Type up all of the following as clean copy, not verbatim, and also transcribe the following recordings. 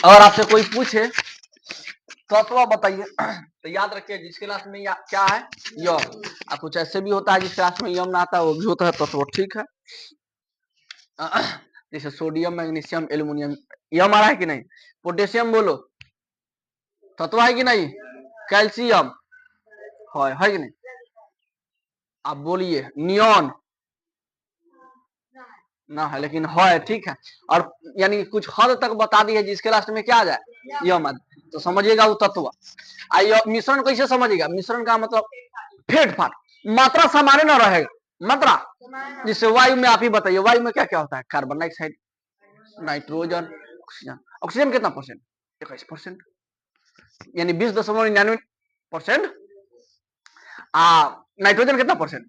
और आपसे कोई पूछे तत्व बताइए तो याद रखिए जिसके लास्ट में क्या है यम। और कुछ ऐसे भी होता है जिसके लास्ट में यम ना आता है वो भी होता है तत्व, ठीक है। जैसे सोडियम, मैग्नीशियम, एल्युमिनियम, यम आ रहा है कि नहीं। पोटेशियम बोलो तत्व है कि नहीं। कैल्शियम है कि नहीं। आप बोलिए नियॉन ना है लेकिन है, ठीक है। और यानी कुछ हद तक बता दी है जिसके लास्ट में क्या आ जाए यम, तो समझिएगा वो तत्व। आइए मिश्रण कैसे समझिएगा। मिश्रण का मतलब फेट फाट, मात्रा सामान्य न रहेगा, मात्रा जिससे वायु में आप ही बताइए वायु में क्या क्या होता है। Carbon dioxide, nitrogen, oxygen. Oxygen कितना परसेंट, 21%, यानी 20.99%। नाइट्रोजन कितना परसेंट,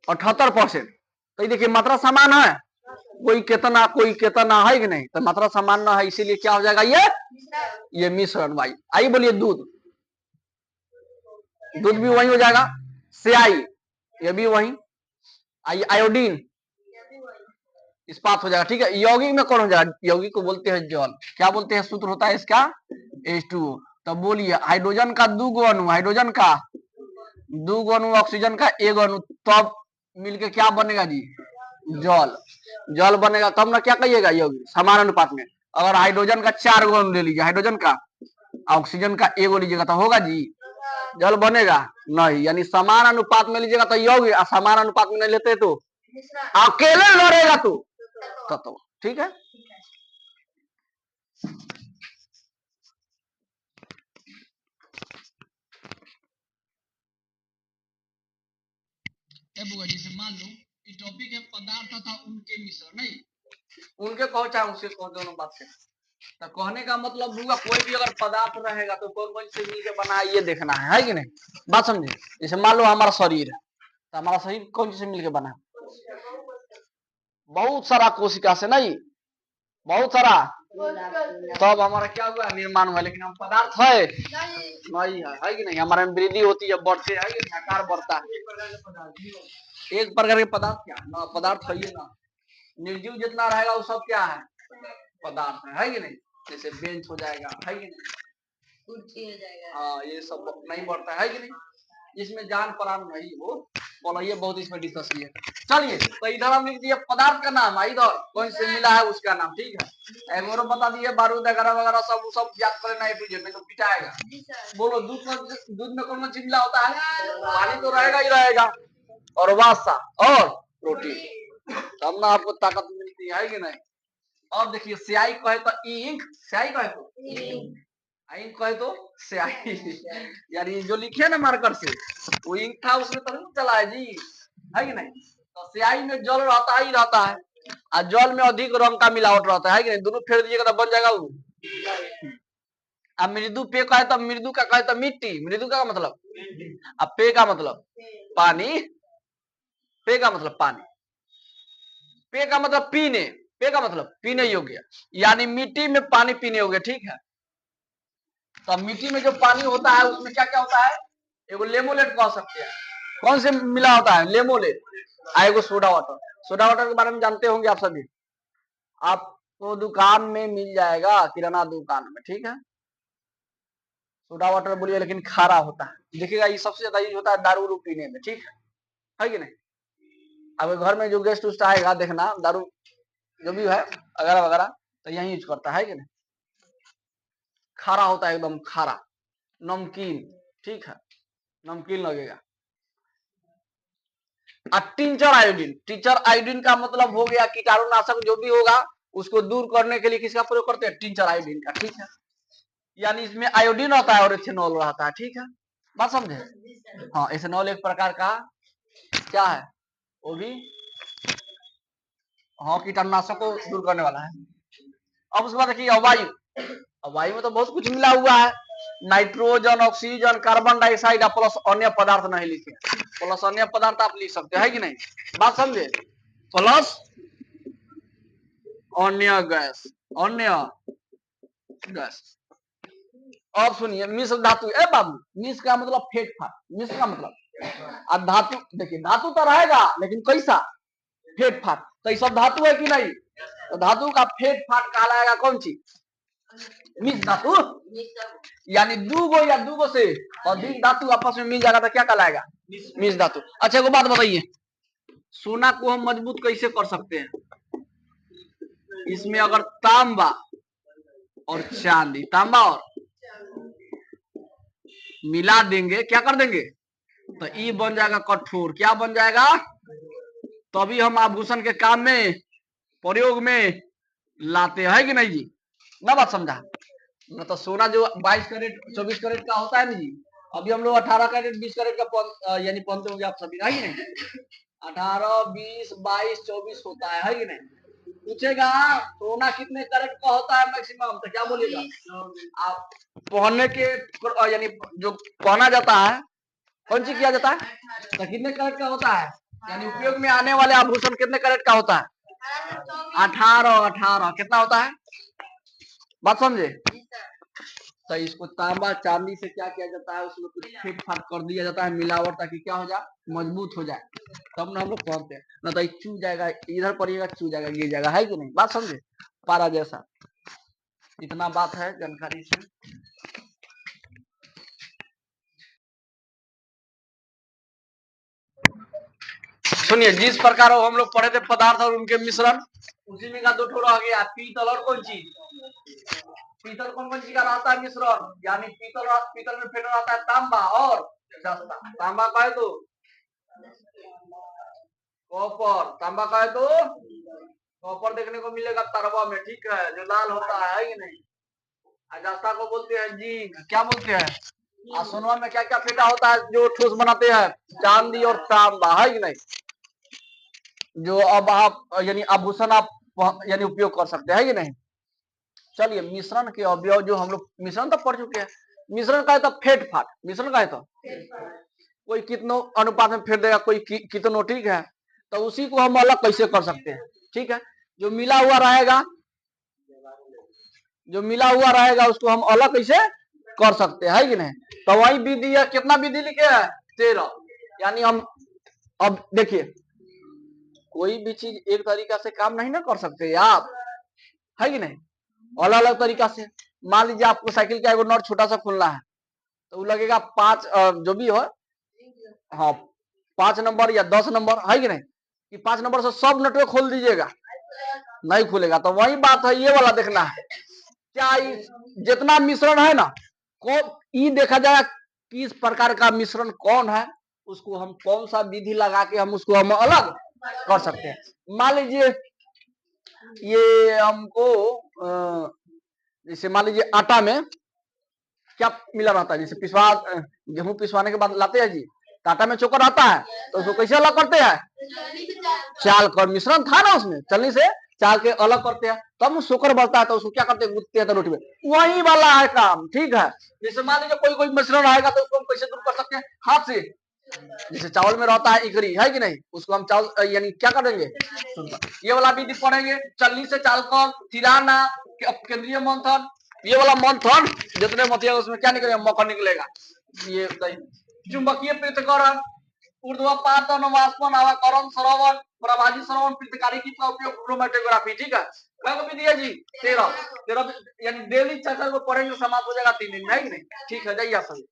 78%। तो ये देखिए मात्रा समान है, कोई केतना है कि नहीं, तो मात्रा समान ना है, इसीलिए क्या हो जाएगा ये मिश्रण वायु। आइए बोलिए दूध, दूध भी वही हो जाएगा। स्याही ये भी वही। आइए आयोडीन, इस्पात हो जाएगा, ठीक है। यौगिक में कौन हो जाएगा, यौगिक को बोलते हैं जल। क्या बोलते हैं, सूत्र होता है इसका H2O। तब बोलिए हाइड्रोजन का 2 अणु, हाइड्रोजन का 2 अणु, ऑक्सीजन का 1 अणु, तब मिलके क्या बनेगा जी, जल। जल बनेगा तब ना क्या कहिएगा यौगिक, समान अनुपात में। अगर हाइड्रोजन का 4 अणु ले लीजिए, हाइड्रोजन का, ऑक्सीजन का 1 लीजिएगा तो होगा जी, जल बनेगा नहीं। यानी समान अनुपात में लीजिएगा तो यौगिक, समान अनुपात में नहीं लेते तो अकेले लड़ेगा तो तत्व, ठीक है। जैसे मान लो टॉपिक है पदार्थ तथा उनके मिश्रण, नहीं उनके कहो चाहे उसके कहो, दोनों बात से। तो कहने का मतलब हुआ कोई भी अगर पदार्थ रहेगा तो कौन कौन से मिलकर बना है ये देखना है कि नहीं, बात समझे। जैसे मान लो हमारा शरीर है, तो हमारा शरीर कौन से मिलकर बना है, बहुत सारा कोशिका से, नहीं बहुत सारा, तब हमारा क्या हुआ निर्माण हुआ। लेकिन हम पदार्थ है नहीं है कि नहीं। हमारे में वृद्धि होती है, बढ़ते है कि नहीं, आकार बढ़ता है। एक प्रकार के पदार्थ क्या ना, पदार्थ है ना। निर्जीव जितना रहेगा वो सब क्या है, पदार्थ है कि नहीं। जैसे बेंच हो जाएगा है कि नहीं, कुर्सी हो जाएगा, हाँ ये सब नहीं बढ़ता है कि नहीं। इसमें जान प्राण नहीं हो, बोलिए बहुत इसमें डिस्कस किए। चलिए तो इधर हम लिख दिए पदार्थ का नाम, इधर कौन से मिला है उसका नाम, ठीक है। एक और बता दिए बारूद वगैरह वगैरह सब याद करना है, नहीं तो पिटाएगा। बोलो दूध में कौन चीज मिला होता है, पानी तो रहेगा ही रहेगा, और वसा और प्रोटीन, तब ना आपको ताकत मिलती है कि नहीं। अब देखिए स्याही कहे तो इंक, स्याही कहे तो इंक कहे तो स्याही, यानी जो लिखे ना मार्कर से वो इंक था, उसमें तो नहीं चला है जी, है कि नहीं। तो स्याही में जल रहता ही रहता है, और जल में अधिक रंग का मिलावट रहता है कि नहीं। दोनों फेर दीजिएगा तो बन जाएगा वो। अब मृदु पे कहे तो, मृदु का कहे तो मिट्टी, मृदु का मतलब, अब पे का मतलब पानी, पे का मतलब पानी, पे का मतलब पीने, पे का मतलब पीने योग्य, यानी मिट्टी में पानी पीने योग्य, ठीक है। तो मिट्टी में जो पानी होता है उसमें क्या क्या होता है, एगो लेमोलेट कह सकते हैं। कौन से मिला होता है, लेमोलेट, एगो सोडा वाटर। सोडा वाटर के बारे में जानते होंगे आप सभी, आपको दुकान में मिल जाएगा, किराना दुकान में, ठीक है। सोडा वाटर बोलिए, लेकिन खारा होता है। देखिएगा ये सबसे ज्यादा यूज होता है दारू उरू पीने में, ठीक है कि नहीं। अब घर में जो गेस्ट उस्ट आएगा देखना, दारू जो भी है वगैरह वगैरह, तो यही यूज करता है कि नहीं। खारा होता है, एकदम खारा, नमकीन, ठीक है, नमकीन लगेगा। टिंचर आयोडीन, टिंचर आयोडीन का मतलब हो गया कीटाणुनाशक जो भी होगा उसको दूर करने के लिए किसका प्रयोग करते हैं, टिंचर आयोडीन का, ठीक है। यानी इसमें आयोडीन होता है और इथेनॉल रहता है, ठीक है, बात समझे। हाँ इथेनॉल एक प्रकार का क्या है, वो भी हाँ कीटाणुनाशक को दूर करने वाला है। अब उसके बाद देखिए वायु, वायु में तो बहुत कुछ मिला हुआ है, nitrogen, oxygen, carbon dioxide, plus अन्य पदार्थ नहीं लिखे, प्लस अन्य पदार्थ आप लिख सकते हैं कि नहीं, बात समझे। प्लस अन्य गैस, अन्य गैस। अब सुनिए मिश्र धातु, ए बाबू मिश्र का मतलब फेट फाट, मिश्र का मतलब, अब धातु देखिए धातु तो रहेगा लेकिन कैसा, फेट फाट, तो ये सब धातु है कि नहीं, तो धातु का फेट फाट कहलाएगा कौन चीज? मिश्र धातु। यानी दूगो या दूगो से अधिक धातु आपस में मिल जाएगा तो क्या कहलाएगा? मिश्र धातु। अच्छा एक बात बताइए, सोना को हम मजबूत कैसे कर सकते हैं? इसमें अगर तांबा और चांदी, तांबा और मिला देंगे, क्या कर देंगे तो ये बन जाएगा कठोर। क्या बन जाएगा? तभी हम आभूषण के काम में प्रयोग में लाते हैं कि नहीं जी? ना बात समझा? न तो सोना जो 22 कैरेट 24 कैरेट का होता है ना जी, अभी हम लोग 18 कैरेट 20 कैरेट का यानी पहनते होंगे आप सभी, है कि नहीं? 18 20 22 24 होता है कि नहीं? पूछेगा सोना कितने कैरेट का होता है मैक्सिमम, तो क्या बोलेगा आप? पहनने के यानी जो पहना जाता है, कौन सी किया जाता है, तो कितने कैरेट का होता है? यानी उपयोग में आने वाले आभूषण कितने कैरेट का होता है? 18 18 कितना होता है? बात समझे? तो इसको तांबा चांदी से क्या किया जाता है, उसमें कुछ फेट फाट कर दिया जाता है मिलावट, ताकि क्या हो जाए, मजबूत हो जाए, तब ना हम लोग पहनते हैं। ना तो चू जाएगा, इधर पड़ेगा चू जाएगा, गिर जाएगा, है कि नहीं? बात समझे? पारा जैसा। इतना बात है जानकारी से। सुनिए, जिस प्रकार हम लोग पढ़े थे पदार्थ और उनके मिश्रण, उसी में का दो ठोर आ गया, पीतल और कौन चीज? पीतल कौन कौन चीज का रहता है मिश्रण? यानी पीतल में फेट रहता है तांबा और जस्ता। तांबा का है तो कॉपर, तांबा का है तो कॉपर देखने को मिलेगा तरवा में, ठीक है, जो लाल होता है कि नहीं? जस्ता को बोलते हैं जिंक। क्या बोलते हैं? सोनवा में क्या क्या फेटा होता है जो ठोस बनाते हैं? चांदी और तांबा, है कि नहीं? जो अब आप यानी आभूषण आप यानी उपयोग कर सकते हैं कि नहीं? चलिए, मिश्रण के अवयव जो हम लोग मिश्रण तो पढ़ चुके हैं। मिश्रण का है तो फेट फाट, मिश्रण का है तो कोई कितनों अनुपात में फेट देगा, कोई कितनों, ठीक है। तो उसी को हम अलग कैसे कर सकते हैं? ठीक है, जो मिला हुआ रहेगा, जो मिला हुआ रहेगा उसको हम अलग कैसे कर सकते हैं, है कि नहीं? तो वही विधि है, कितना विधि लिखे है? 13। यानी हम अब देखिए, कोई भी चीज एक तरीका से काम नहीं ना कर सकते आप, है कि नहीं? अलग अलग तरीका से। मान लीजिए आपको साइकिल का एगो नट छोटा सा खोलना है, तो वो लगेगा 5 जो भी हो, हाँ 5 नंबर या 10 नंबर, है कि नहीं? कि 5 नंबर से सब नट को खोल दीजिएगा, नहीं खुलेगा। तो वही बात है, ये वाला देखना है क्या जितना मिश्रण है ना, को ये देखा जाए किस प्रकार का मिश्रण कौन है, उसको हम कौन सा विधि लगा के हम उसको हम अलग कर सकते हैं। मान लीजिए ये हमको जैसे मान लीजिए आटा में क्या मिला रहता है, जैसे गेहूं पिसवाने के बाद लाते हैं जी, आटा में चोकर आता है, तो उसको कैसे अलग करते हैं? चाल कर मिश्रण था ना उसमें, चलनी से चाल के अलग करते हैं, तब शुक्र बढ़ता है, तो उसको क्या करते हैं? गूंथते हैं तो रोटी में। वही वाला है काम, ठीक है। जैसे मान लीजिए कोई कोई मिश्रण आएगा तो उसको हम कैसे दूर कर सकते हैं? हाथ से। जैसे चावल में रहता है इकरी, है कि नहीं? उसको हम चावल यानी क्या करेंगे? ये वाला विधि पढ़ेंगे, चलनी से चाल कर, तिराना, केंद्रीय मंथन, ये वाला मंथन जितने मत उसमें क्या निकलेगा? मक्खन निकलेगा। ये चुंबकीय पृथक्करण, ऊर्ध्वपातन, वाष्पन, अवकरण, श्रवण, प्रभाजी श्रवण, पृथकारिकी का उपयोग, क्रोमेटोग्राफी, ठीक है। क्या विधि है जी? 13 13 यानी डेली 4 को पढ़ेंगे, समाप्त हो जाएगा 3 दिन में, है कि नहीं? ठीक है, जाइए सभी।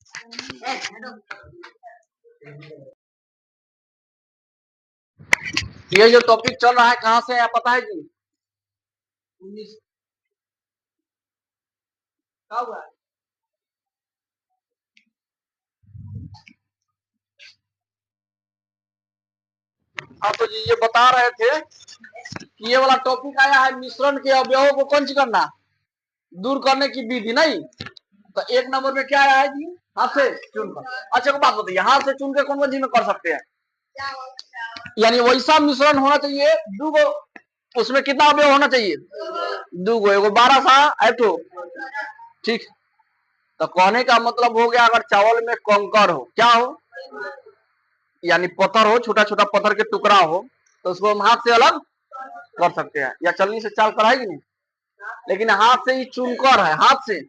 ये जो टॉपिक चल रहा है कहाँ से है पता है जी? 19 क्या हुआ है? हाँ तो जी ये बता रहे थे कि ये वाला टॉपिक आया है मिश्रण के अवयवों को कौन सी करना, दूर करने की विधि, नहीं? तो 1 नंबर में क्या आया है जी? हाथ से चुन कर। अच्छा एक बात बताइए, हाथ से चुन के कौन कौन चीज में कर सकते हैं? यानी वैसा मिश्रण होना चाहिए दूगो, उसमें कितना अवयव होना चाहिए? दूगो, एगो 12 सा ऐठो, ठीक। तो कहने का मतलब हो गया, अगर चावल में कंकर हो, क्या हो, यानी पत्थर हो, छोटा छोटा पत्थर के टुकड़ा हो, तो उसको हम हाथ से अलग कर सकते हैं, या चलनी से चाल कर, है कि नहीं? लेकिन हाथ से ही चुनकर है, हाथ से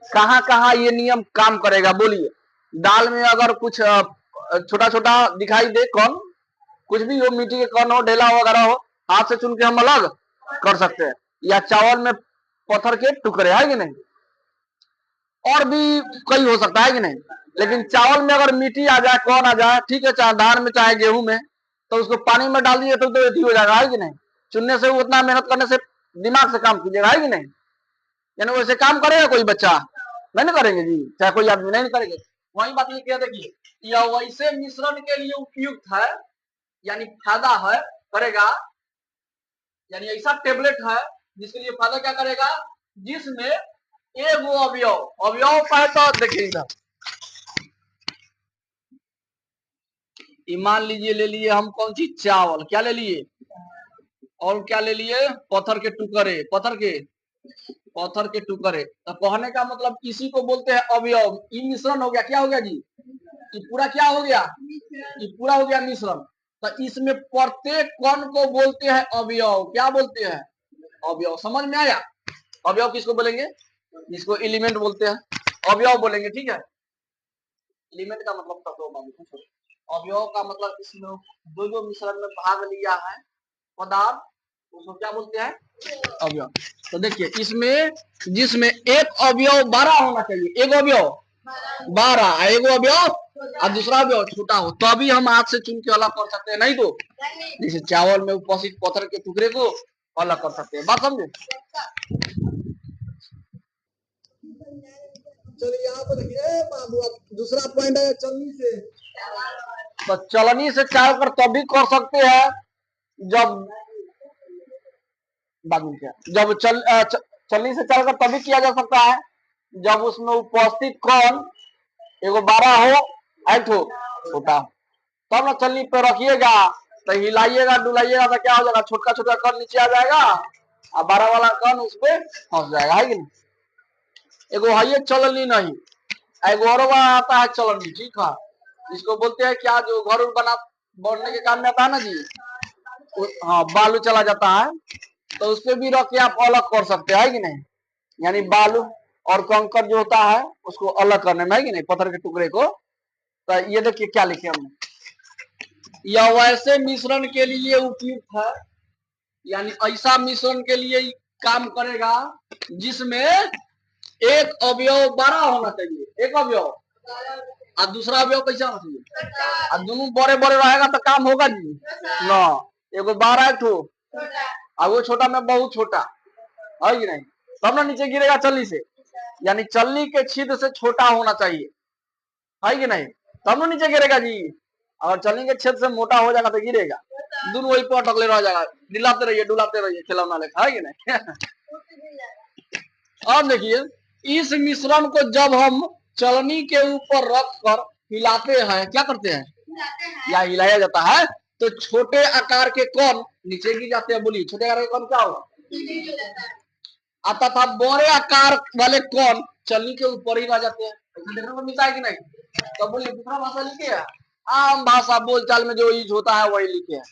कहाँ कहाँ ये नियम काम करेगा बोलिए? दाल में अगर कुछ छोटा छोटा दिखाई दे कौन, कुछ भी हो, मिट्टी के कण हो, ढेला वगैरह हो, हाथ से चुन के हम अलग कर सकते हैं, या चावल में पत्थर के टुकड़े, है कि नहीं, और भी कई हो सकता है कि नहीं। लेकिन चावल में अगर मिट्टी आ जाए, कौन आ जाए, ठीक है, चाहे धान में चाहे गेहूं में, तो उसको पानी में डाल दिए तो हो जाएगा, है कि नहीं। चुनने से उतना मेहनत करने से दिमाग से काम कीजिएगा, है कि नहीं। यानी वैसे काम करेगा कोई बच्चा, नहीं ना करेंगे जी, चाहे कोई आदमी नहीं करेंगे। वही बात लिखी है, देखिए, यह वैसे मिश्रण के लिए उपयुक्त है, यानी फायदा है, करेगा, यानी ऐसा टेबलेट है जिसके लिए फायदा क्या करेगा, जिसमें एक वो अवयव अवयव पाए तो देखिए इधर, मान लीजिए ले लिए हम कौन सी, चावल, क्या ले लिए, और क्या ले लिए, पत्थर के टुकड़े, पत्थर के टुकड़े। तो कहने का मतलब इसी को बोलते हैं अवयव। ये मिश्रण हो गया, क्या हो गया जी, ये पूरा क्या हो गया, ये पूरा हो गया मिश्रण। तो इसमें प्रत्येक कण को बोलते हैं अवयव, क्या बोलते हैं, अवयव। समझ में आया, अवयव किसको बोलेंगे, जिसको एलिमेंट बोलते हैं, अवयव बोलेंगे, ठीक है। एलिमेंट का मतलब तत्व बाबू, अवयव का मतलब इसमें जो मिश्रण में भाग लिया है पदार्थ, उसको क्या बोलते हैं, अवयव। तो देखिए इसमें, जिसमें एक अवयव 12 होना चाहिए, एक अवयव 12, एक अवयव और दूसरा अवयव छोटा हो, तो अभी हम हाथ से चुन के अलग कर सकते हैं, नहीं तो जैसे चावल में उपस्थित पत्थर के टुकड़े को अलग कर सकते हैं, बात समझे। चलिए यहाँ पर देखिए बाबू, अब दूसरा पॉइंट है चलनी से। तो चलनी से चाल कर तभी कर सकते हैं जब, बाद में क्या, जब चलनी से चलकर तभी किया जा सकता है जब उसमें उपस्थित कौन एगो 12 हो, ऐठ हो, छोटा हो, तब ना चलनी पे रखिएगा, तो हिलाइएगा डुलाइएगा तो क्या हो जाएगा, छोटा छोटा कण नीचे आ जाएगा और 12 वाला कण उस पर फंस जाएगा, है कि नहीं। एगो है चलनी नहीं, एगो और आता है चलनी, ठीक है, इसको बोलते हैं क्या, जो घर बना बढ़ने के काम में आता है ना जी, हाँ, बालू चला जाता है, तो उस पर भी रख के आप अलग कर सकते हैं, कि नहीं। यानी बालू और कंकर जो होता है उसको अलग करने में, है कि नहीं, पत्थर के टुकड़े को। तो ये देखिए क्या लिखे हमने, यह वैसे मिश्रण के लिए उपयुक्त है, यानी ऐसा मिश्रण के लिए काम करेगा जिसमें एक अवयव 12 होना चाहिए, एक अवयव और दूसरा अवयव कैसा होना चाहिए, और दोनों बड़े बड़े रहेगा तो काम होगा जी ना, एगो 12 एक ठो और वो छोटा में बहुत छोटा, है कि नहीं, तब ना नीचे गिरेगा चलनी से, यानी चलनी के छिद्र से छोटा होना चाहिए, है कि नहीं, तब ना नीचे गिरेगा जी। अगर चलनी के छेद से मोटा हो जाएगा तो गिरेगा, दूर वही पर अटकले रह जाएगा, डुलाते रहिए खिलौना लेखा, है कि नहीं। अब देखिए, इस मिश्रण को जब हम चलनी के ऊपर रख कर हिलाते हैं, क्या करते हैं, या हिलाया जाता है, तो छोटे आकार के कण नीचे गिर जाते हैं। बोलिए छोटे आकार के कण क्या होगा, आता था बड़े आकार वाले कण चलनी के ऊपर ही रह जाते हैं, देखने को मिलता है कि नहीं। तो बोलिए दूसरा भाषा लिखे है, आम भाषा बोलचाल में जो यूज होता है वही लिखे है।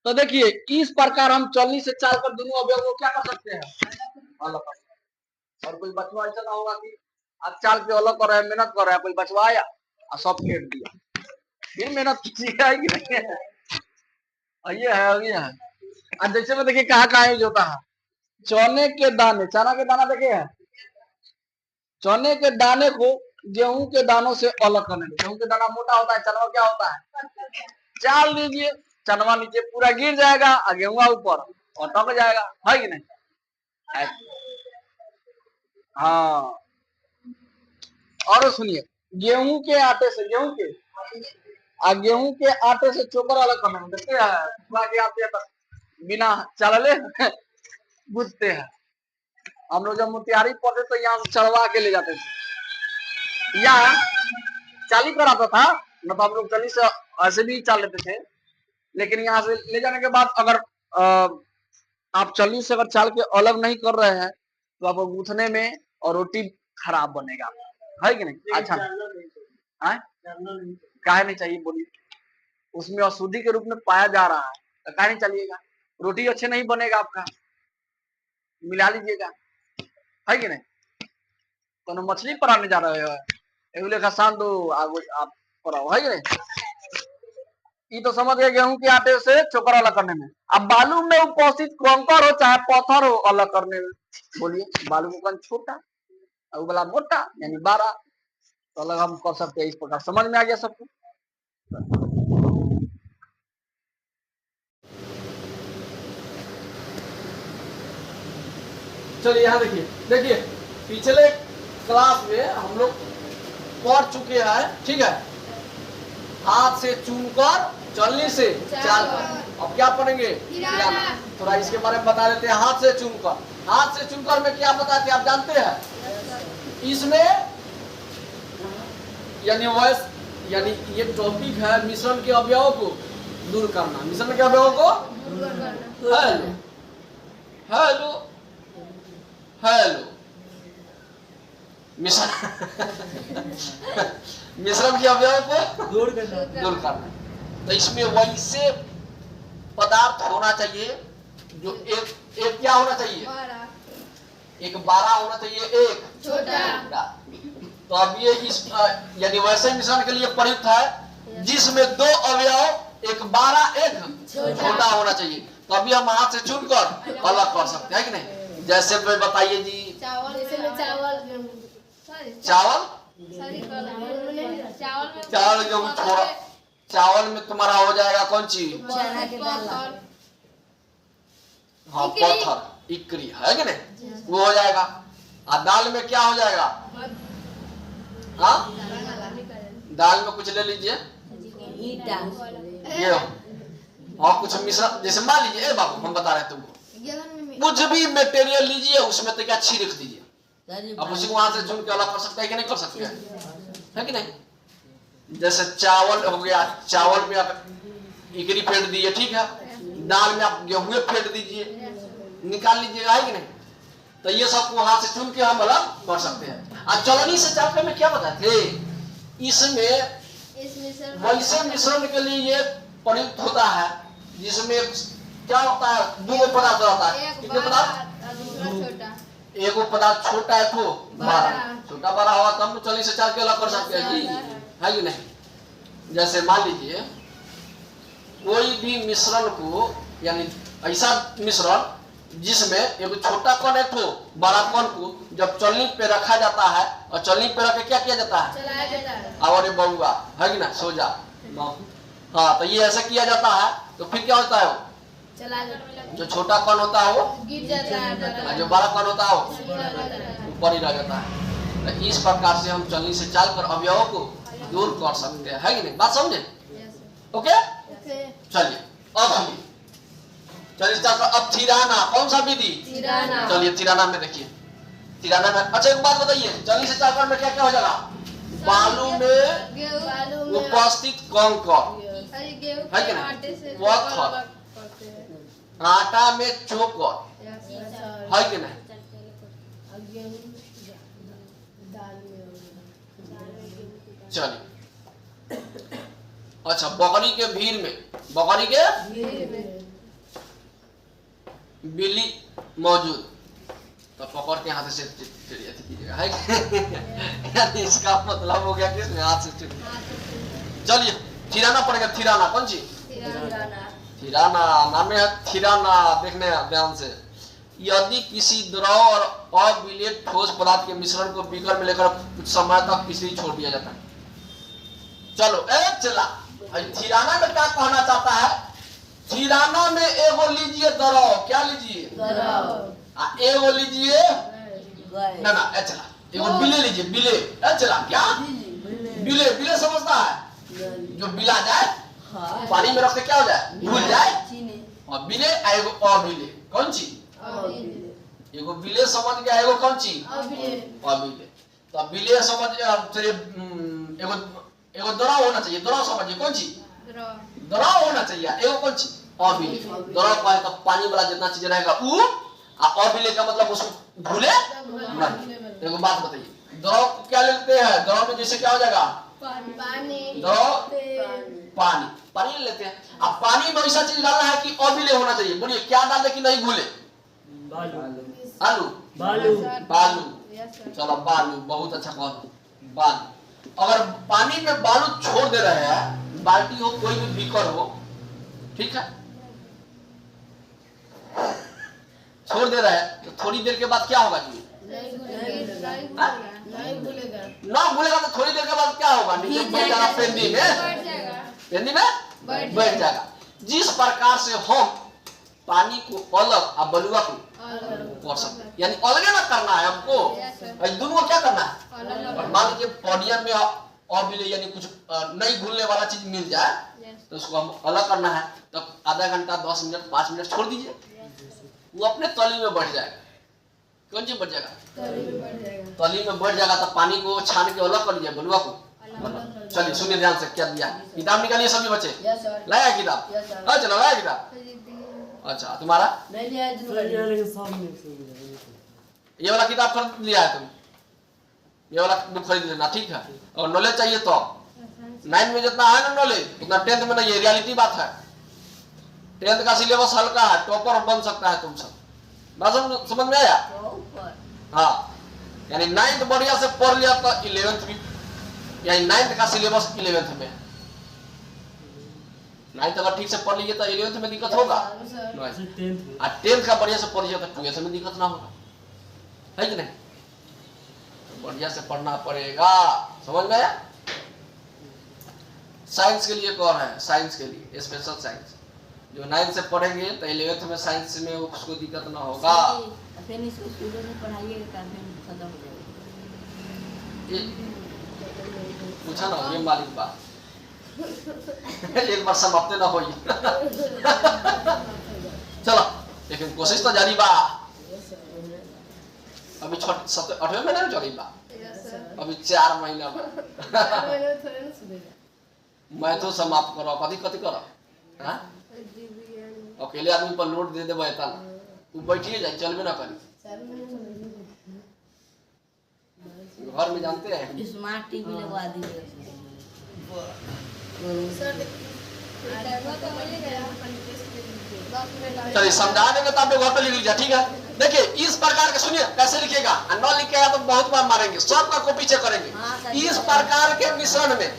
तो देखिए इस प्रकार हम चलनी से चाल कर दोनों अवयव को क्या कर सकते हैं, अलग कर सकते हैं। और कोई बचवा ऐसा ना होगा कि आप चाल के अलग कर रहे हैं, मेहनत कर रहे हैं, कोई बचवा आया और सब फेंक दिया, फिर मेहनत कीजिएगा कि नहीं है। ये है और जैसे में देखिए कहाँ कहाँ यूज होता है, चने के दाने, चना के दाना देखे है, चने के दाने को गेहूं के दानों से अलग करने, गेहूं के दाना मोटा होता है, चनवा क्या होता है, चाल दीजिए, चनवा नीचे पूरा गिर जाएगा और गेहूं ऊपर और टक जाएगा, है कि नहीं। हाँ, और सुनिए, गेहूं के आटे से, गेहूं के आटे से चोकर अलग करने में देखते हैं, बिना चलले बुझते हैं। हम लोग जब मोतिहारी पढ़ते तो यहाँ चढ़वा के ले जाते थे, या चाली पर आता था, मतलब हम लोग चली से ऐसे भी चाल लेते थे, लेकिन यहाँ से ले जाने के बाद अगर आप चलनी से अगर चाल के अलग नहीं कर रहे हैं तो आपको गूंथने में और रोटी खराब बनेगा, है कि नहीं। अच्छा, काहे नहीं चाहिए बोलिए, उसमें अशुद्धि के रूप में पाया जा रहा है, तो काहे नहीं चलिएगा, रोटी अच्छे नहीं बनेगा आपका, मिला लीजिएगा, है कि नहीं। तो मछली पराने जा रहे हो, एगो लेखा शांत आप पढ़ाओ, है कि नहीं। ये तो समझ गए गेहूं के आटे से चोकर अलग करने में। अब बालू में उपस्थित कंकर हो चाहे पत्थर हो अलग करने में, बोलिए बालू का कण छोटा और वाला मोटा यानी 12, तो अलग हम कर सकते हैं इस प्रकार। समझ में आ गया सबको? चलिए यहाँ देखिए, देखिए पिछले क्लास में हम लोग पढ़ चुके हैं, ठीक है, हाथ से चूमकर चलनी से चाल कर। अब क्या पढ़ेंगे? हिलाना। थोड़ा इसके बारे में बता देते हैं। हाथ से चूमकर, हाथ से चूमकर में क्या बताते हैं आप जानते हैं? इसमें यानी ये टॉपिक है मिश्रण के अवयवों को दूर करना। मिश्रण के अवयवों को हेलो हेलो हेलो मिश्रण के अवयवों को दूर करना। तो इसमें वैसे पदार्थ होना चाहिए जो एक क्या होना चाहिए? एक 12 होना चाहिए, एक छोटा। तो अब ये इस यानी वैसे मिश्रण के लिए प्रयुक्त है जिसमें 2 अवयव, एक 12 एक छोटा होना चाहिए। तो अभी हम हाथ से चुनकर अलग कर सकते हैं कि नहीं? जैसे बताइए जी। चावल गेहूं छोड़ा, चावल में तुम्हारा हो जाएगा कौन चीज? हाँ पत्थर, इकरी है कि नहीं, वो हो जाएगा। और दाल में क्या हो जाएगा? हाँ दाल में कुछ ले लीजिए ये, और कुछ मिश्रण, जैसे मान लीजिए बाबू हम बता रहे हैं तुमको, कुछ भी मटेरियल लीजिए उसमें तो क्या छिड़क दीजिए। अब उसी को वहां से चुन के अलग कर सकते हैं कि नहीं कर सकते है कि नहीं? जैसे चावल हो गया, चावल में आप इकरी फेंट दीजिए, ठीक है, दाल में आप गेहूं फेंट दीजिए, निकाल लीजिएगा है कि नहीं? तो ये सब वहां से चुन के हम अलग कर सकते हैं। और चलनी से चालकर में क्या बताते? इसमें वैसे मिश्रण के लिए ये प्रयुक्त होता है जिसमें क्या होता है? 2 पदार्थ होता है। कितने पदार्थ? एक पदार्थ छोटा है तो 12, छोटा 12 हुआ तब तो चलनी से चाल के अलग कर सकते हैं जी, है कि नहीं? जैसे मान लीजिए कोई भी मिश्रण को, यानी ऐसा मिश्रण जिसमें एक छोटा कण है तो 12 कण को जब चलनी पे रखा जाता है और चलनी पे रख के क्या किया जाता है? चलाया जाता है। और बउआ है कि ना, सो जा। हाँ तो ये ऐसे किया जाता है। तो फिर क्या होता है? जो छोटा कण होता है वो गिर जाता है, जो 12 कण होता है वो ऊपर ही रह जाता है। तो इस प्रकार से हम चलनी से चालकर अवयवों को दूर कर सकते हैं, है कि नहीं? बात समझे? ओके चलिए अब हम चलिए अब थिराना, कौन सा विधि? चलिए थिराना में देखिए, थिराना में अच्छा एक बात बताइए, चलनी से चालकर में क्या क्या हो जाएगा? बालू में उपस्थित कंकर है कि नहीं, पत्थर, आटा में चोकर है कि नहीं, चलिए अच्छा बकरी के भीड़ में, बकरी के बिल्ली मौजूद, तो पकड़ के हाथ से कीजिएगा है इसका मतलब हो गया किसमें? हाथ से। चलिए थिराना पड़ेगा, थिराना कौन सी? थिराना नाम है थिराना, देखने ध्यान से। यदि किसी द्रव और अविलेय ठोस पदार्थ के मिश्रण को बीकर में लेकर कुछ समय तक किसी छोड़ दिया जाता है। चलो चला थिराना में क्या कहना चाहता है? थिराना में एगो लीजिए द्रव, क्या लीजिए? द्रव। एगो लीजिए ना चला, एगो बिले लीजिए, बिले चला, क्या बिले? बिले समझता है? जो बिला जाए पानी में रखते क्या हो जाए? भूल जाए। और बिले एगो अबिले, कौन सी? एगो बिले समझ गया, एगो कौन सी? अबिले। तो बिले समझ गया, एगो द्रव होना चाहिए, द्रव समझिए कौन सी? द्रव होना चाहिए, एगो कौन सी? अबिले। द्रव का तो पानी वाला जितना चीज रहेगा वो, और अबिले का मतलब उसको भूले नहीं। एगो बात बताइए, द्रव को क्या लेते हैं? द्रव में जैसे क्या हो जाएगा? पानी, पानी लेते हैं। अब पानी में ऐसा चीज डालना है कि अबिले होना चाहिए, बोलिए क्या डाले कि नहीं भूले? आलू, बालू। चलो बालू, बहुत अच्छा कहा, बालू। अगर पानी में बालू छोड़ दे रहे हैं बाल्टी हो, कोई भी बीकर हो, ठीक है, छोड़ दे रहा है तो थोड़ी देर के बाद क्या होगा जी? ना भूलेगा तो थोड़ी देर के बाद क्या होगा? नीचे बैठ जाएगा, पेंदी में बैठ जाएगा। जिस प्रकार से हम पानी को अलग और बलुआ को कर सकते हैं, यानी अलग ना करना है हमको, दोनों को क्या करना है? मान लीजिए पोडियम में ऑबिले यानी कुछ नहीं घुलने वाला चीज मिल जाए तो उसको हम अलग करना है, तो आधा घंटा 10 मिनट 5 मिनट छोड़ दीजिए, वो अपने तली में बढ़ जाएगा। कौन चीज बढ़ जाएगा? तली में बढ़ जाएगा। तो पानी को छान के अलग कर लीजिए, बलुआ को। चलिए सुनिए ध्यान से, क्या दिया? किताब निकालिए सभी बच्चे। लाया किताब? हाँ चलो लाया किताब। अच्छा तुम्हारा? ये वाला किताब खरीद लिया है तुम? ये वाला बुक खरीद लेना, ठीक है। और नॉलेज चाहिए तो 9 में जितना है ना नॉलेज उतना 10th में नहीं है, रियलिटी बात है। 10th का सिलेबस हल्का है, टॉपर बन सकता है तुम सब। बात समझ में आया? हाँ, यानी 9th बढ़िया से पढ़ लिया तो 11th भी, यानी 9th का सिलेबस 11th में। 9th अगर ठीक से पढ़ लीजिए तो 11th में दिक्कत होगा, और 10th का बढ़िया से पढ़ लीजिए तो 12th में दिक्कत ना होगा, है कि नहीं? बढ़िया से पढ़ना पड़ेगा, समझ में आया? साइंस के लिए कौन है? साइंस के लिए स्पेशल साइंस जो 9th से पढ़ेंगे तो 11th में साइंस में उसको दिक्कत ना होगा। फिर इसको स्कूलों में पढ़ाइएगा खत्म हो जाएगा। पूछा ना ये मालिक बात एक बार समाप्त ना हो चलो, लेकिन कोशिश तो जारी बा। अभी 8वें महीने में चली बा, अभी 4 महीना मैं तो समाप्त करो, कथी कथी करो। हाँ? अकेले आदमी पर लोड दे देबो एता ना, तू बैठिए जाए, चलबे ना करी। घर में जानते हैं स्मार्ट टीवी लगवा दीजिए। चलिए समझा देंगे तो आप घर पे लिख लीजिए, ठीक है। देखिए इस प्रकार के, सुनिए कैसे लिखेगा, न लिखेगा तो बहुत बार मारेंगे, सब का कॉपी चेक करेंगे। इस प्रकार के मिश्रण में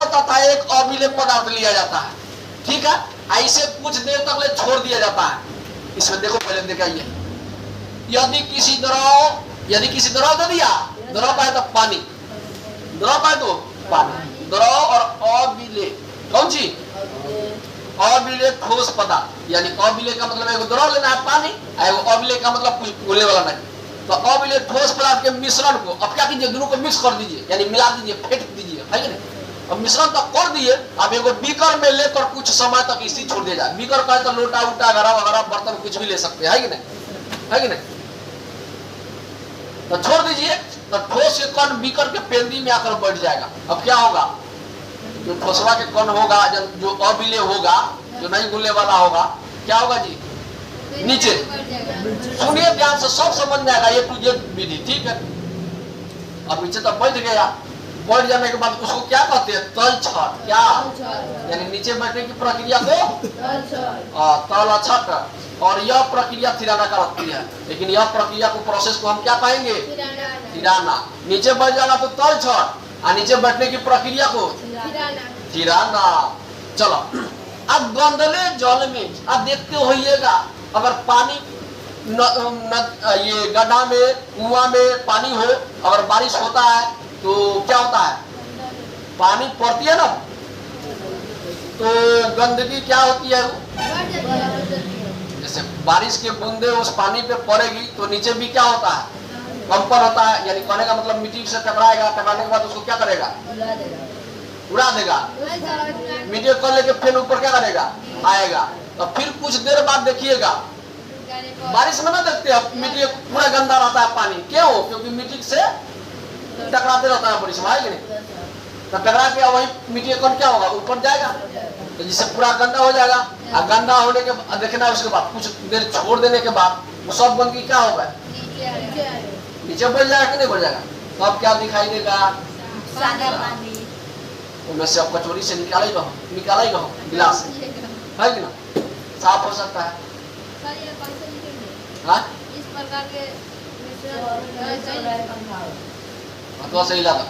तथा एक अम्लीय पदार्थ लिया जाता है, ठीक है। ऐसे कुछ देर तक ले छोड़ दिया जाता है। इसमें देखो पहले दिखाइए, यदि किसी द्रव दे दिया, द्रव है तो पानी, द्रव है तो पानी, द्रव और अम्लीय कौन सी? अम्लीय ठोस पदार्थ, यानी अम्लीय का मतलब एगो द्रव लेना है पानी, एगो अम्लीय का मतलब कुछ घुलने वाला नहीं। तो अम्लीय ठोस पदार्थ के मिश्रण को अब क्या कीजिए, दोनों को मिक्स कर दीजिए, यानी मिला दीजिए, फेंट दीजिए, है कि नहीं। अब मिश्रण तो कर दिए, अब एगो बीकर में लेकर कुछ समय तक इसी छोड़ दिया जाए। बीकर का तो लोटा उटा घड़ा वगैरह बर्तन कुछ भी ले सकते हैं, है कि नहीं, है कि नहीं। तो छोड़ दीजिए, तो ठोस के कण बीकर के पेंदी में आकर बैठ जाएगा। अब क्या होगा, जो ठोसवा के कण होगा, जो अम्लीय होगा, जो नहीं घुलने वाला होगा, क्या होगा जी? नीचे। सुनिए ध्यान से, सब समझ में आएगा, ये टू जेड विधि, ठीक है। अब नीचे तो बैठ गया, बैठ जाने के बाद उसको क्या कहते हैं? तल छट। क्या? यानी नीचे बैठने की प्रक्रिया को तल छट, और यह प्रक्रिया थिराना कहती है। लेकिन यह प्रक्रिया को, प्रोसेस को हम क्या कहेंगे? थिराना। नीचे बैठ जाना तो तल छट, और नीचे बैठने की प्रक्रिया को थिराना। चलो अब गंदले जल में अब देखते होइएगा, अगर पानी ये गड्ढा में, कुआं में पानी हो, अगर बारिश होता है तो क्या होता है? पानी पड़ती है ना, तो गंदगी क्या होती है? जैसे बारिश की बूंदे उस पानी पे पड़ेगी तो नीचे भी क्या होता है? कंपन होता है। यानी कहने का मतलब मिट्टी से टकराएगा, टकराने के बाद उसको क्या करेगा? उड़ा देगा। मिट्टी को लेके फिर ऊपर क्या करेगा? आएगा। तो फिर कुछ देर बाद देखिएगा, बारिश में ना देखते हैं मिट्टी पूरा गंदा रहता है पानी, क्यों? क्योंकि मिट्टी से टकराते रहता है बारिश में, है कि नहीं। तो टकरा के वही मिट्टी का कण क्या होगा? ऊपर जाएगा, तो जिससे पूरा गंदा हो जाएगा। और गंदा होने के बाद देखना, उसके बाद कुछ देर छोड़ देने के बाद वो सब गंदगी क्या होगा? नीचे बढ़ जाएगा कि नहीं बढ़ जाएगा? तो अब क्या दिखाई देगा? उनमें से अब कचौरी से निकाला ही रहो गिलास, है कि ना, साफ हो सकता है। हाँ इस प्रकार के तो सही लगा।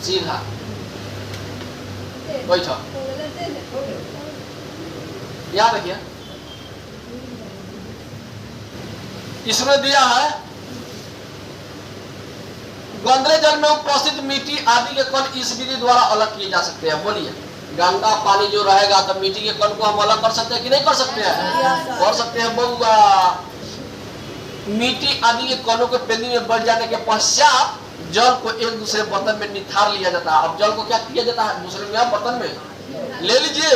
सीधा बैठो। याद रखिए, इसमें दिया है गंदले जल में उपस्थित मिट्टी आदि के कण इस विधि द्वारा अलग किए जा सकते हैं। बोलिए, गंदा पानी जो रहेगा तो मिट्टी के कण को हम अलग कर सकते हैं कि नहीं कर सकते हैं? कर सकते हैं बउआ। मिट्टी आदि के कणों के पेंदी में बढ़ जाने के पश्चात जल को एक दूसरे बर्तन में निथार लिया जाता है। अब जल को क्या किया जाता है? दूसरे में बर्तन में ले लीजिए,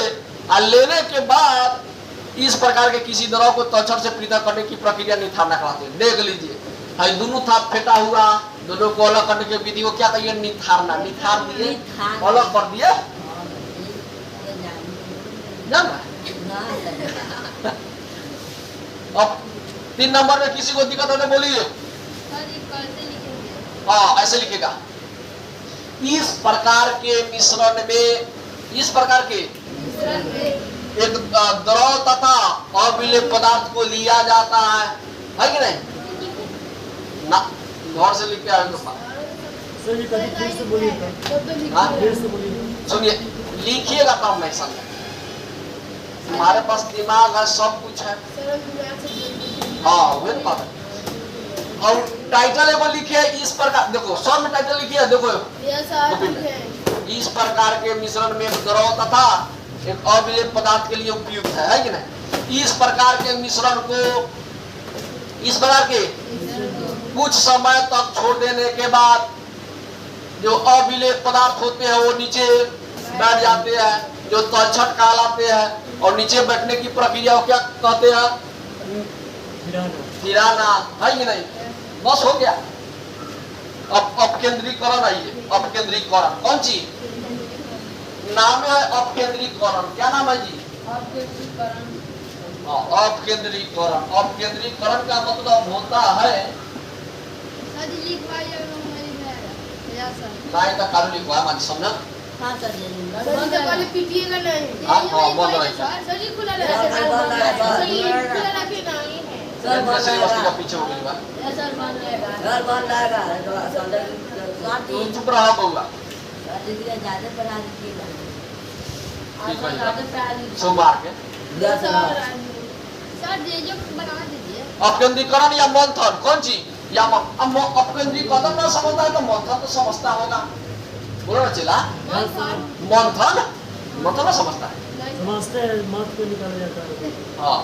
और लेने के बाद इस प्रकार के किसी द्रव को तलछट से पृथक करने की प्रक्रिया निथारना कहलाते हैं। देख लीजिए, दोनों था फेंटा हुआ, दोनों को अलग करने की विधि को क्या कहिए? निथारना। निथार दिए, अलग कर दिए, जाना। अब 3 नंबर में किसी को दिक्कत होने बोलिए। हाँ, ऐसे लिखेगा, इस प्रकार के मिश्रण में, इस प्रकार के एक द्रव तथा अविलेय पदार्थ को लिया जाता है कि नहीं? ना, गौर से लिख के आए तो सुनिए, लिखिएगा तब नहीं समझे। हमारे पास दिमाग है, सब कुछ है। हाँ, वे बात है। और टाइटल एगो लिखिए इस प्रकार, देखो सब में टाइटल लिखिए, देखो इस प्रकार के मिश्रण में द्रव तथा एक अविलेय पदार्थ के लिए उपयुक्त है कि नहीं? इस प्रकार के मिश्रण को, इस प्रकार के कुछ समय तक छोड़ देने के बाद जो अविलेय पदार्थ होते हैं वो नीचे बैठ जाते हैं, जो तलछट कहलाते हैं, और नीचे बैठने की प्रक्रिया को क्या कहते हैं? फिराना, है कि नहीं? बस हो गया। अब अपकेंद्रीकरण आइए, अपकेंद्रीकरण कौन चीज? नाम है अपकेंद्रीकरण। क्या नाम है जी? अपकेंद्रीकरण। अपकेंद्रीकरण का मतलब होता है, नहीं तो कानून लिखवा मान समझ। हाँ सर, पहले पीटिएगा नहीं। हाँ, बंद रहे सर जी, खुला सर, दूसरी वस्तु का पीछे हो गई बात। सर बंद रहेगा, घर बंद रहेगा। तुम चुप रहो बउआ। ज्यादा बढ़ा दीजिएगा, सोमवार के सर ये जो बना दीजिए। अपकेंद्रीकरण या मंथन कौन चीज? या अपकेंद्रीकरण ना समझता है तो मंथन तो समझता होगा। बोलो ना चिल्ला। मंथन, मंथन ना समझता है, समझते हैं, मत को निकाला जाता है। हाँ,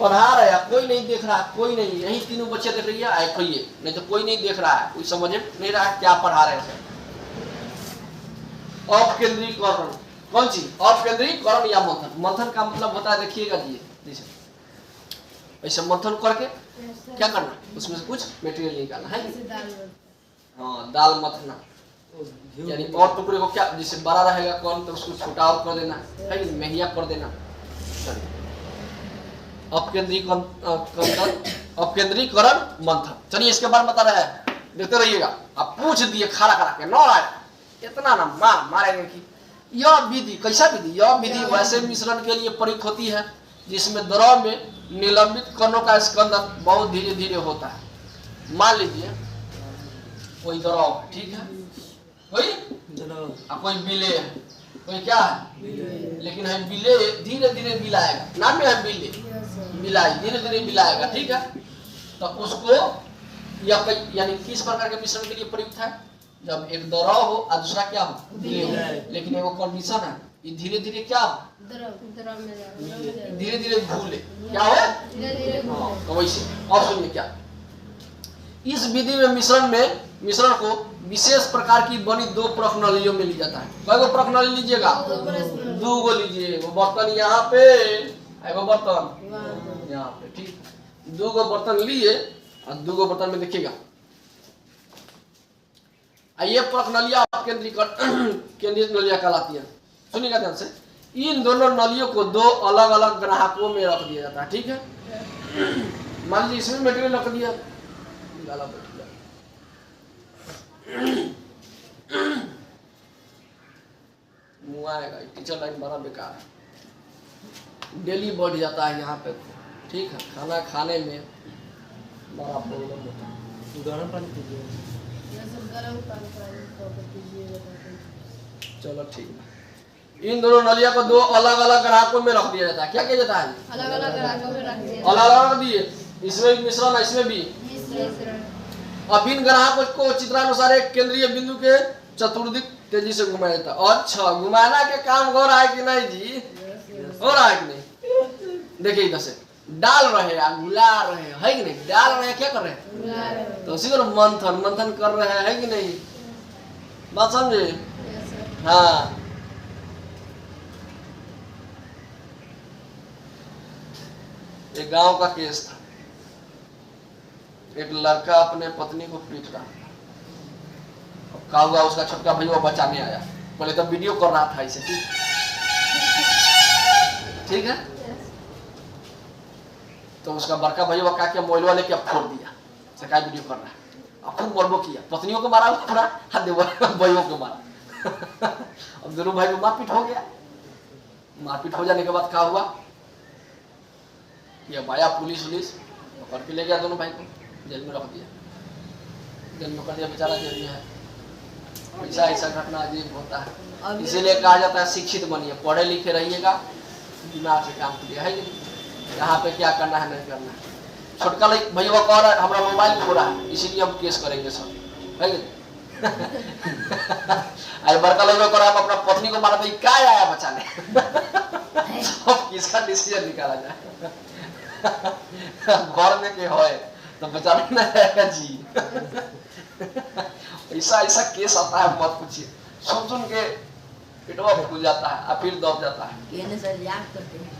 पढ़ा रहे हैं, कोई नहीं देख रहा है, कोई नहीं। यही तीनों बच्चे देख रही है, खोइए, नहीं तो कोई नहीं देख रहा है, कोई समझ नहीं रहा है क्या पढ़ा रहे हैं। अपकेंद्रीकरण कौन सी? अपकेंद्रीकरण या मंथन। मंथन का मतलब होता है, देखिएगा जी, ऐसे मंथन करके क्या करना? उसमें से कुछ मटेरियल निकालना है। हाँ, दाल मथना, यानी और टुकड़े को क्या, जिससे बड़ा रहेगा कौन तो उसको छोटा और कर देना है, मेहिया कर देना। अपकेंद्रीकरण मंथन। चलिए इसके बारे में बता रहे हैं, देखते रहिएगा। आप पूछ दिए खड़ा करा के, न आया इतना ना मारेंगे कि यह विधि कैसा विधि? यह विधि वैसे मिश्रण के लिए प्रयुक्त होती है जिसमें द्रव में निलंबित कणों का स्कंदन बहुत धीरे धीरे होता है। मान लीजिए कोई द्रव, ठीक है, कोई बिले है, कोई क्या है, लेकिन है बिले धीरे धीरे बिलाएगा, नाम है बिले, बिलाई धीरे धीरे बिलाएगा, ठीक है। तो उसको यानी किस प्रकार के मिश्रण के लिए प्रयुक्त है? जब एक द्रव हो और दूसरा क्या हो? बिले हो। लेकिन एगो कंडीशन है, ये धीरे धीरे क्या हो? धीरे धीरे घूले, क्या हो? तो वैसे और सुनिए क्या, इस विधि में मिश्रण को विशेष प्रकार की बनी 2 प्रश्नावलियों में लिया जाता है। कई गो प्रश्नावली लीजिएगा? 2 गो लीजिए। एगो बर्तन यहाँ पे, एगो बर्तन यहाँ पे, ठीक। 2 गो बर्तन लिए और 2 गो बर्तन में देखिएगा, ये प्रश्नावलियां केंद्रित नलियां कहलाती है। सुनिएगा ध्यान से, इन दोनों नलियों को 2 अलग अलग ग्राहकों में रख दिया जाता है, ठीक है। मान लीजिए इसमें मटेरियल रख दिया, मुआएगा, टीचर लाइन बड़ा बेकार है, डेली बढ़ जाता है यहाँ पे, ठीक है। खाना खाने में बड़ा प्रॉब्लम होता है। गर्म पानी पीजिए। ये सब गरम पानी पीजिएगा तो चलो ठीक है। इन दोनों नलिया को दो अलग अलग ग्राहकों में रख दिया जाता है। क्या किया जाता है? अलग अलग ग्राहकों में रख दिया अलग अलग रख दिए, इसमें भी मिश्रण है, इसमें भी। अब इन ग्राहकों को चित्रानुसार एक केंद्रीय बिंदु के चतुर्दिक तेजी से घुमाया जाता है। अच्छा, घुमाना के काम हो रहा है कि नहीं जी? हो रहा है कि नहीं? देखिए इधर से डाल रहे हैं, गुला रहे हैं, है कि नहीं? डाल रहे हैं, क्या कर रहे हैं? तो उसी को मंथन कर रहे हैं, है कि नहीं? बात समझे? हाँ। एक गांव का केस था। एक लड़का अपने पत्नी को पीट रहा था। अब क्या हुआ, उसका छोटका भाई वो बचाने आया। पहले तो वीडियो कर रहा था इसे, ठीक है। तो उसका बड़का भाई वो क्या किया, मोबाइल वाले के फोड़ दिया। सरकार वीडियो कर रहा है, अब खूब मरबो किया, पत्नियों को मारा, पूरा हाथ भाइयों को मारा। अब दोनों भाई को मारपीट हो गया। मारपीट हो जाने के बाद क्या हुआ, ये आया पुलिस पकड़ के ले गया दोनों भाई को, जेल में रख दिया। जेल में कर दिया, बेचारा जेल में है। ऐसा घटना अजीब होता है। इसीलिए कहा जाता है शिक्षित बनिए, पढ़े लिखे रहिएगा, दिमाग से काम कीजिए, है कि नहीं? यहाँ पे क्या करना है नहीं करना है। छोटका भैया कह रहा है हमारा मोबाइल खो रहा है, इसीलिए हम केस करेंगे सब, है कि नहीं? बड़का लड़का कह रहा है हम अपना पत्नी को मारा, भाई क्या आया बचाने? अब किसका डिसीजन निकाला जाए? घर में के होए तो बचाने ना जाएगा जी। ऐसा केस आता है, मत पूछिए। सुन के पेटवा फूल जाता है, और फिर दब जाता है। ये सर याद करते हैं,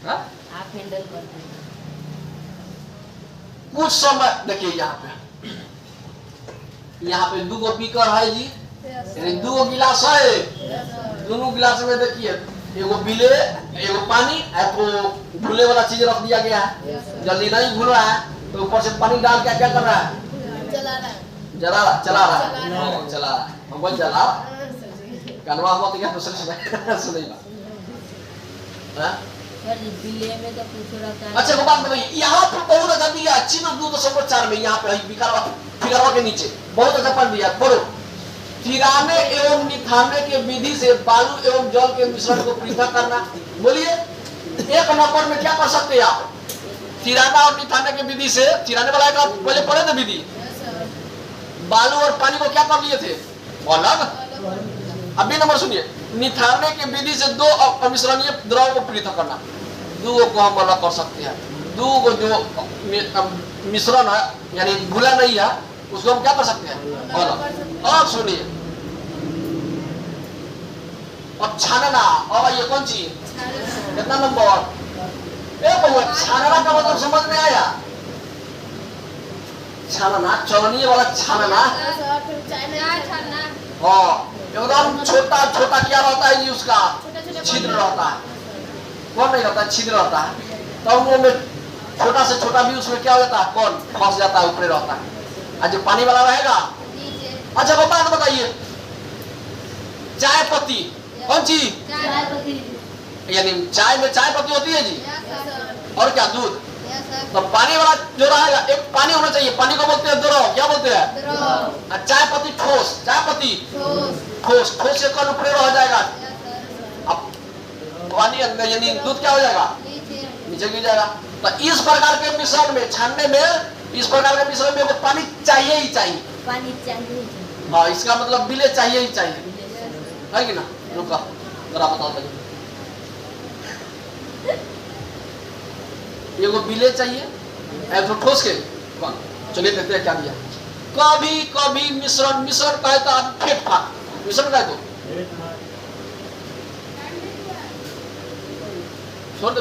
हाँ? आप हैंडल करते हैं। कुछ समय देखिए, यहाँ पे 2 गो बीकर है जी, 2 गो गिलास है। दोनों गिलास में देखिए, एगो बिले, एगो पानी, एगो घुलने वाला चीज रख दिया गया है। जल्दी नहीं घुल रहा है तो ऊपर से पानी डाल के क्या कर रहा है? चला रहा है। मोबाइल चला रहा है। कनवा मत क्या दूसरे सुनेगा। बिले में तो कुछ रहता है। अच्छा, बात बताइए, यहाँ पर बहुत अच्छा दिया, चिन्ह 2.4 में, यहाँ पे फिगरवा के नीचे बहुत अच्छा पढ़ दिया। पढ़ो, थिराने एवं निथाने के विधि से बालू एवं जल के मिश्रण को पृथक करना। बोलिए, 1 नंबर में क्या कर सकते हैं आप? थिराना और निथाने के विधि से, थिराने वाला का पहले पढ़े थे विधि, बालू और पानी को क्या कर लिए थे? अलग। अभी नंबर सुनिए, निथाने के विधि से 2 अमिश्रणीय द्रव को पृथक करना। 2 को हम अलग कर सकते हैं। 2 को जो मिश्रण है, यानी घुला नहीं है, उसको हम क्या कर सकते हैं? अलग। अब सुनिए, अब छानना। अब ये कौन चीज? कितना नंबर? छानना का मतलब समझ में आया? छानना, चलनी वाला छानना। हाँ, एकदम छोटा छोटा क्या रहता है जी, उसका छिद्र रहता है। कौन नहीं रहता है? छिद्र रहता है। तो वो में छोटा से छोटा भी उसमें क्या हो जाता है? कौन फंस जाता है, ऊपर रहता है। और जो पानी वाला रहेगा, अच्छा बात बताइए, चाय पत्ती कौन चीज? यानी चाय में चाय पत्ती होती है जी, और क्या? दूध। तो पानी वाला जो रहेगा, एक पानी होना चाहिए, पानी को बोलते हैं द्रव। क्या बोलते हैं? चाय पत्ती ठोस, चाय पत्ती ठोस से कौन ऊपर रह जाएगा? अब पानी अंदर, यानी दूध क्या हो जाएगा? नीचे गिर जाएगा। तो इस प्रकार के मिश्रण में, छानने में, इस प्रकार के मिश्रण में पानी चाहिए ही चाहिए। पानी चाहिए। हाँ, इसका मतलब बिले चाहिए ही चाहिए, है कि ना? रुका जरा बताओ भाई, ये को बिले चाहिए, एक ठोस के। चलिए देखते हैं क्या दिया। कभी कभी मिश्रण कहे तो आप फेंक फाक, मिश्रण कहे तो छोड़ दे।